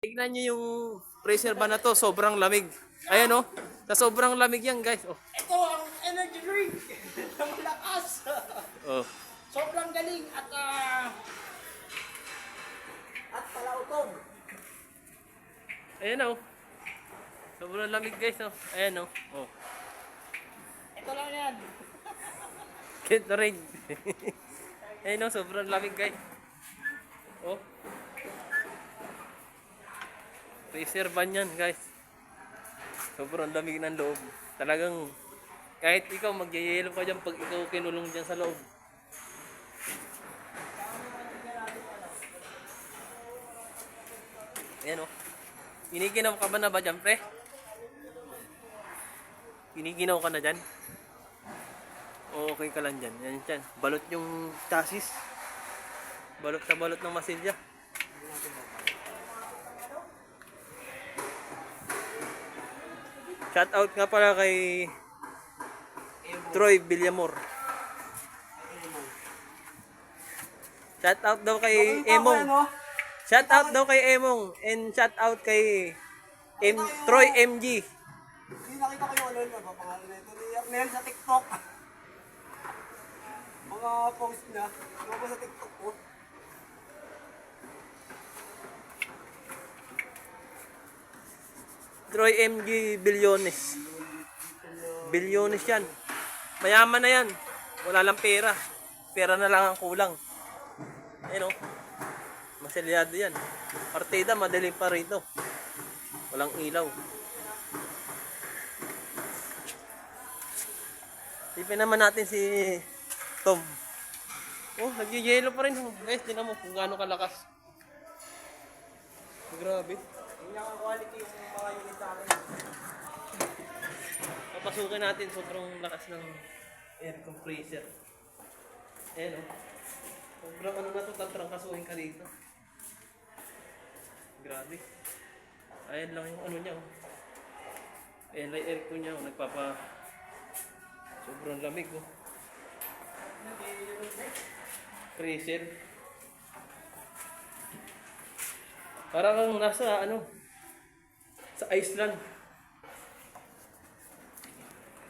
Tignan nyo yung freezer ba na to, sobrang lamig. Ayan oh, sa sobrang lamig yan guys. Oh. Ito ang energy drink na malakas. Oh. Sobrang galing at palautog. Ayan oh. Sobrang lamig guys oh. Ayan oh. Oh. Ito lang yan. Gatorade. Ayan oh, sobrang lamig guys. Oh. Freezer ban yan guys. Sobrang lamig ng loob. Talagang kahit ikaw magyayelo ka dyan pag ikaw kinulong dyan sa loob. Ayan o. Kiniginaw ka ba na ba dyan, pre? Kiniginaw ka na dyan? O okay ka lang dyan. Yan dyan. Balot yung chassis. Balot na balot ng masilya. Shout out nga pala kay Troy Villamor. Shout out daw kay Emong. Shout out daw kay Emong and shout out kay Troy MG. Hindi nakita ko yung ano na papangalan na ito. Meron sa TikTok. Mga post na. Ano ba sa TikTok ko? Troy MG Bilyones. Bilyones yan. Mayaman na yan. Wala lang pera. Pera na lang ang kulang. Ayun o. Maselyado yan. Partida, madaling pa rito. Walang ilaw. Tipin naman natin si Tom. Oh, nag-yelo pa rin. Guys, tinan mo kung gaano kalakas. Grabe. Hindi ang quality yung mga unit sa akin. Papasukin natin sobrang lakas ng air compressor. Ayan o. Sobrang ano na ito, tatrangkasuhin ka dito. Grabe. Ayan lang yung ano niya o. Ayan lang yung aircon niya o. Nagpapa... Sobrang lamig o. Freezer. Parang nasa ano, sa Iceland.